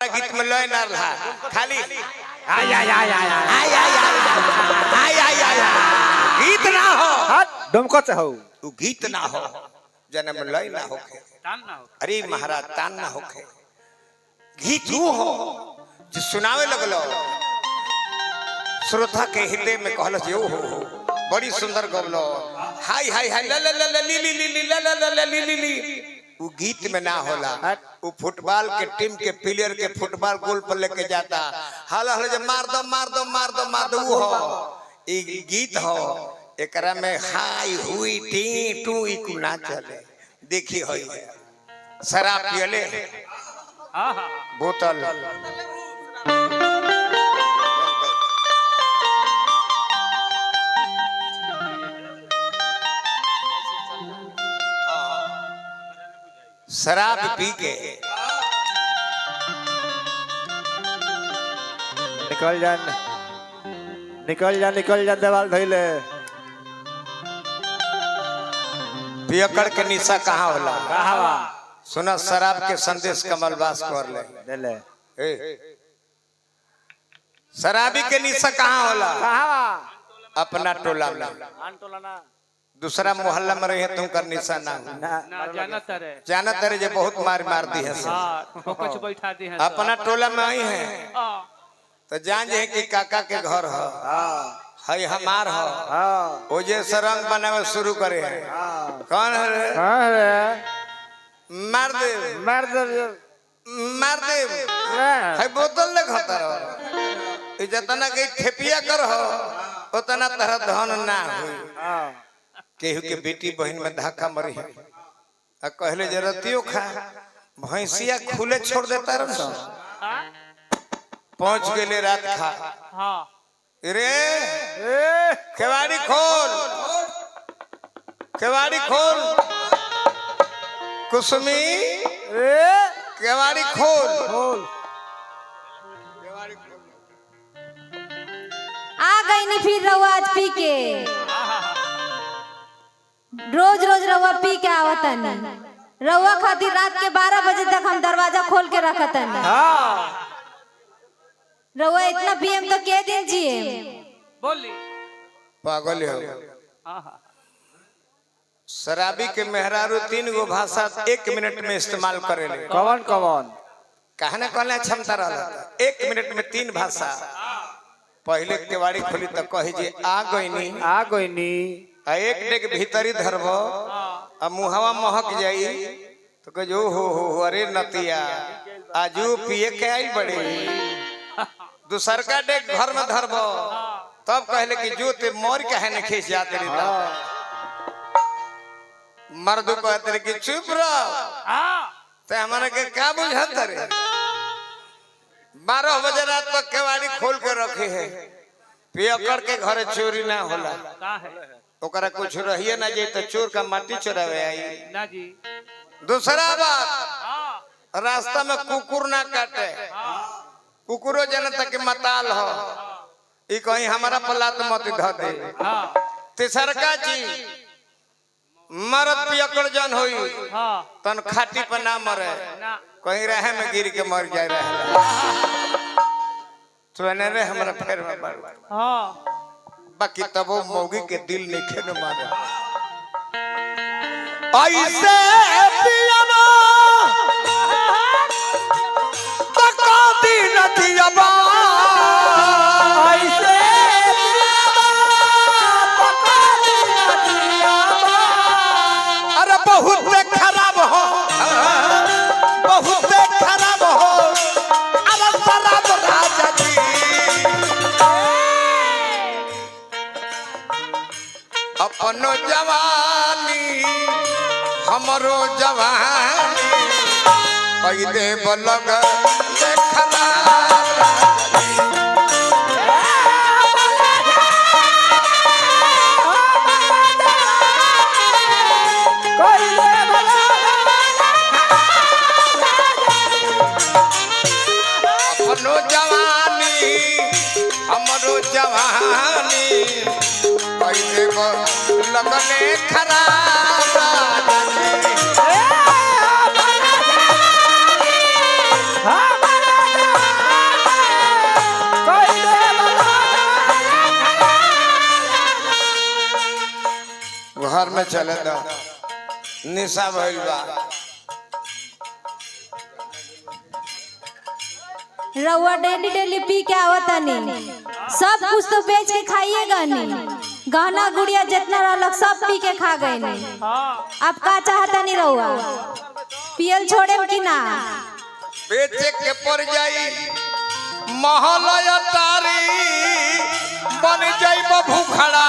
गीत में लय ना रहा खाली आय आय आय आय आय आय आय आय आय गीत ना हो डमको से हो वो गीत ना हो जन्म लय ना होखे तान ना हो। अरे महाराज तान ना होखे गीत वो हो जो सुनावे लगलो श्रोता के हृदय में कहलो जो हो बड़ी सुंदर गवलो हाय हाय हाय ल ल ल ली ली ली ल ल ल ली ली ली वो गीत में ना होला वो फुटबॉल के टीम के प्लेयर के फुटबॉल गोल पर लेके जाता हला हला जब मार दो मार दो मार दो मार दो वो हो ये गीत हो एकरा में हाय हुई टी टू इकु ना चले देखी होई शराब पियले हाँ हाँ बोतल शराब पी के निकल जा देवाल धइले पियकड़ के निशा कहाँ होला कहावा सुना शराब के संदेश कमलवास कर ले देले शराबी के निशा कहाँ होला कहावा अपना टोला में आंटोला ना दूसरा मोहल्ला में रहे तुम कर निशा ना ना जाना सरे जाना तेरे जे बहुत मार दी है हाँ तो कुछ बैठा दी है अपना टोला में आई है तो जान जे कि काका के घर हो है हमार हो हां वो जे सरंग बनावे शुरू करे है कौन है रे? हां रे मार दे मार दे मार दे है बोतल ले खाता रहो जितना के ठेपिया कर हो उतना तरह धन ना हुई हां केहू के बेटी बहन में धक्का मरी है आ कहले जरतियो खा भैंसिया खुले छोड़ देता रहो पहुंच गेले रात खा हाँ रे केवाड़ी खोल केवाड़ी खोल कुसुमी केवाड़ी खोल आ गई नहीं फिर रहुआ आज पी के रोज रोज रहुआ पी के आवतन रहुआ खातिर रात के 12 बजे तक हम दरवाजा खोल के रखतन रहुआ इतना पियम तो के दिन जिए बोली पागल हो हाँ हाँ शराबी के मेहरारू 3 गो भाषा 1 मिनट में इस्तेमाल करेले कौन कौन कहने कहने क्षमता रहता 1 मिनट में 3 भाषा पहले केवाड़ी खोली तो कही जे आ गईनी आ एक डेग भीतरी धरबो आ मुहवा महक जाई तो कह जो हो अरे नतिया आजू पिए के आई बड़े दूसर का डेग घर में धरबो तब कहले कि जो ते मोर कहे न खींच जाते रहता मर्दू कहते कि चुप रहो ते हमारे के क्या बुझात रे 12 बजे रात तक केवाड़ी खोल के रखे है पियकर के घरे चोरी ना होला कहाँ है ओकरा कुछ रहिए ना जाए तो चोर का माटी चोरावे आई ना जी दूसरा बात रास्ता में कुकुर ना काटे कुकुरो जनता के मताल हो ई कहीं हमारा पलात मत ध दे हाँ तीसरका चीज मरद पियकड़ जन होई हाँ तन खाटी पर ना मरे ना कहीं रहे में गिर के मर जाए रहे तो ने रे हमरा फेर में पड़ हाँ बाकी तब वो मौगी के दिल नहीं खेल मारे ऐसे पियावा तका दिन दियावा ऐसे अरे बहुत खराब हो बहुत खराब हो अरे शराब राजा जी अपनो जवानी हमरो जवानी कई दे बलग देखला अपनो जवानी हमरो जवानी कई दे लगले खराब घर में चले दो निशा भइल बा। रउआ डेली डेली पी के आवतानी, सब कुछ तो बेच के खाइएगा नहीं, गहना गुड़िया जितना रहलक सब पी के खा गए नहीं। हाँ अब का चाहता नहीं रउआ, पियल छोड़े कि ना? बेचे के पड़ जाई महलया तारी, बन जाई भूखड़ा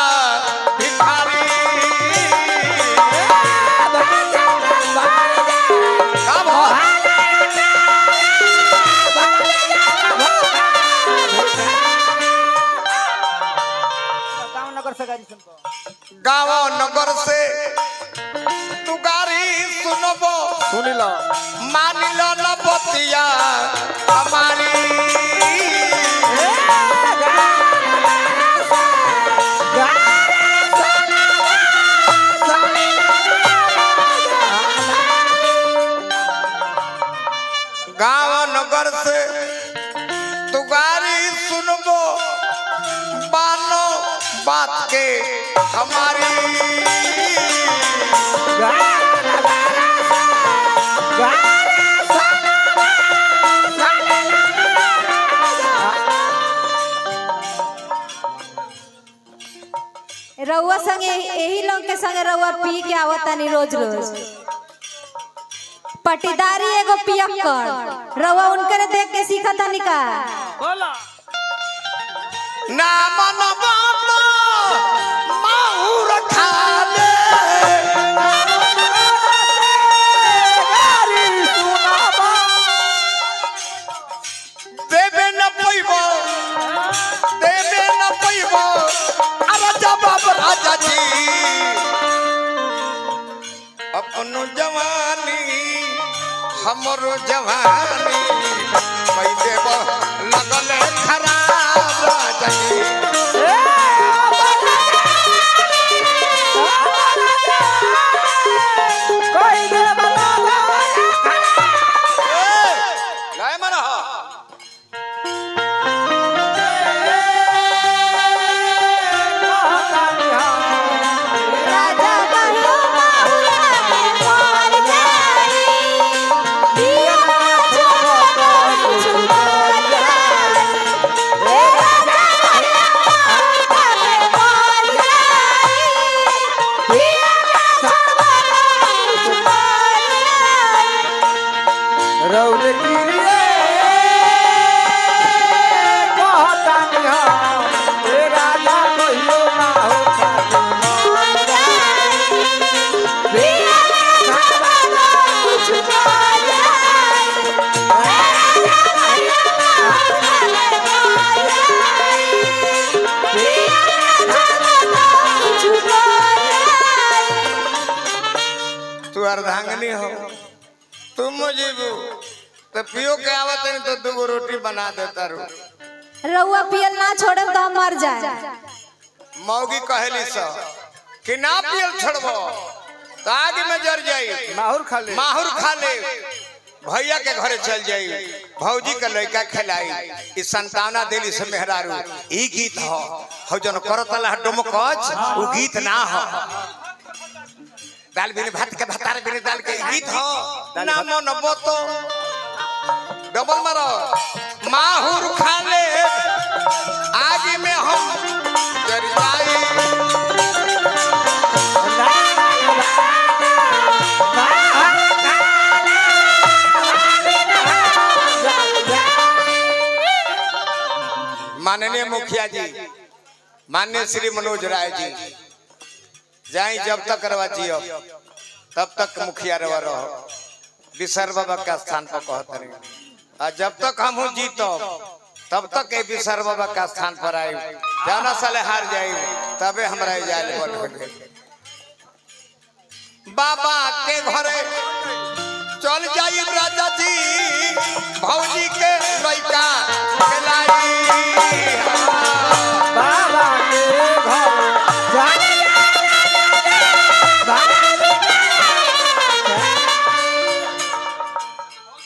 भिखारी। का भाव? गाँव नगर से तू गारी सुनबो, सुनी लो मान लो न बतिया हमारी। गाँव नगर से तू गारी सुनबो, मानो बात के हमारी। रउआ संगे यही लोग के संगे रउआ पी के आवतानी रोज रोज। पटीदारी एगो पियक्कड़, रउआ उनके देख के सीखा था निका। बोला ना मन बाबा माहूर खाले, देवे न पैबो, देवे न पैबो अरे जवाब राजा जी। अपनो जवानी हमरो जवानी कई देव लगल खराब राजा जी। लाए मना हो। राजा कहियो माहुरा में मर जाई, दिया छोड़ छुपा जाई। ए राजा कहियो माहुरा में मर जाई, दिया छोड़ छुपा जाई। रौद गिरिए कहता निहार, ए राजा कहियो ना हो मर जाई, दिया छोड़ छुपा जाई। ए राजा कहियो माहुरा में मर जाई, दिया छोड़ छुपा जाई। तू अर्धांगनी हो, तुम मुझे तो पियो के आवत नहीं तो दो रोटी बना देता रू। रउआ पियल ना छोड़े तो हम मर जाए। मौगी कहली सा कि ना पियल छोड़बो तो आगे में जर जाई, माहौर खा ले। माहुर खा ले, भैया के घरे चल जाई, भौजी का लड़का खिलाई, इस संताना देली से मेहरारू। ई गीत हो जन करतला डुमकच, वो गीत ना हो। दाल बिन भात के भतार बिन दाल के गीत हो ना मन बोतो डबल मारो। माहुर खा ले आगे में हम जर जाई। माननीय मुखिया जी, माननीय श्री मनोज राय जी, जाई जब तक रवा जियो तब तक मुखिया रवा रहो। विसर बाबा का स्थान पर कहते रहे, और जब तक हम जीतो तब तक ये विसर बाबा का स्थान पर आये। जाना साले हार जाये तबे हमारा जाए बोल। बाबा के घरे चल जाई राजा जी, भौजी के लड़का खिलाई। बाबा के घर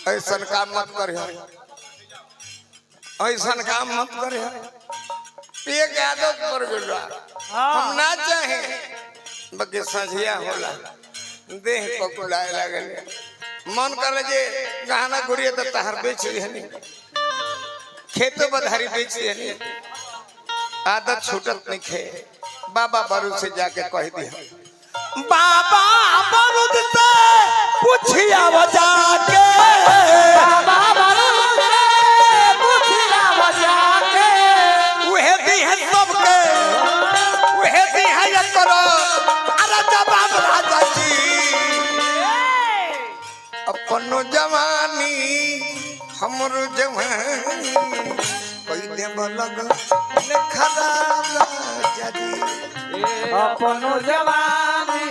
ऐसा काम मत कर, ऐसा काम मत कर। पिए के आदत पर हम ना चाहे बगे सझिया होला देह पकुलाए लागल मन करे जे गहना गुड़िया तो तहर बेच दिहनी खेतो बधारी बेच दिहनी आदत छूटत नहीं खे बाबा बरू से जाके कह दिया बाबा बरू से पूछिया बजा के बाबा बरूद से पूछिया बजा के उहे दी है सबके उहे दी है ये करो अरे जवाब राजा जी अपनो जवानी हमरो जवानी कोई देव लग ने खराब राजा जी अपनो जवानी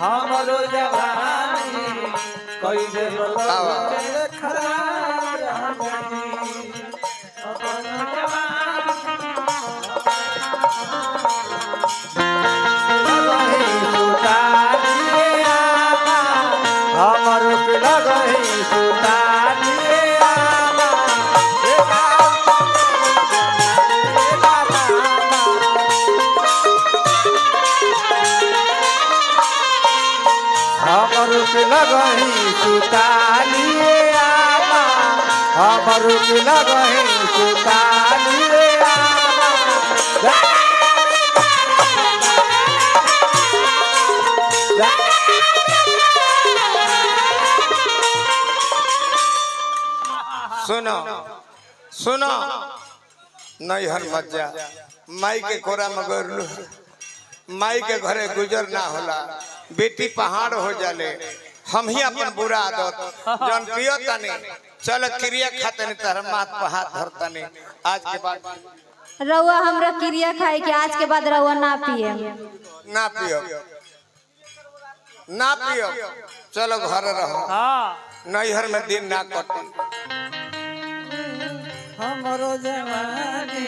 हमरो जवानी कोई दे खराब अपनो हमरो के लगही सुतानिए आमा हमरो के लगही सुतानिए आमा हमरो के लगही सुतानिए आमा सुनो सुनो नहीं हर मत जा माई के कोरा मगर माई के घरे गुजर ना होला बेटी पहाड़ हो जाले हम ही अपन बुरा आदत जन पियो तने चल क्रिया खाते नहीं तार माथ पर हाथ धरता नहीं आज के बाद रउआ हमरा क्रिया खाए के आज के बाद रउआ ना पिए ना पियो ना पियो चलो घर रहो हाँ नैहर में दिन ना कटे हमरो जवानी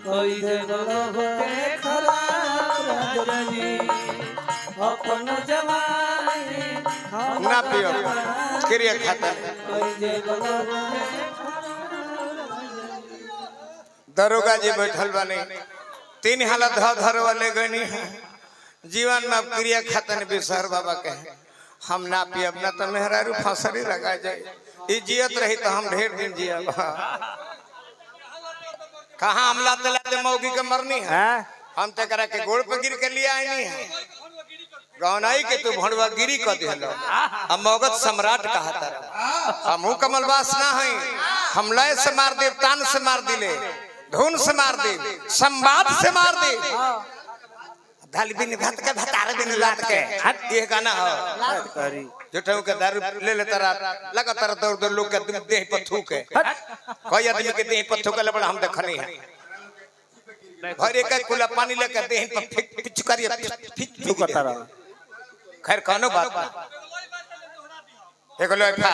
कोई दे होते खराब राजनी अपन जवानी ना पियो क्रिया खाता कोई दे दरोगा जी बैठल बने तीन हालत धर वाले गनी है जीवन में अब क्रिया खातन बिसहर बाबा कहे हम ना पियब ना तो मेहरारू फसरी लगा जाए ई जियत रही तो हम ढेर दिन जियब कहाँ हमला तलाते मौगी के मरनी है हम तो करा के गोड़ पर गिर के लिए आई नहीं है गौनाई के तू भड़वा गिरी कर दिलो हम मौगत सम्राट कहा तारा हम कमलवास ना है हम लय से मार दे तान से मार दिले धुन से मार दे संवाद से मार दे दाल बिन भात के भतार बिन लात के ये गाना हो जोठौ के दारू ले ले तारा लगातार दौड़ दौड़ लोग के देह पर थूके कोई आदमी के देह पर थूके बड़ा हम देखनी है भर एक खुला पानी लेकर देह पर पिचकारी थूकता रहा खैर कोनो बात एक लोटा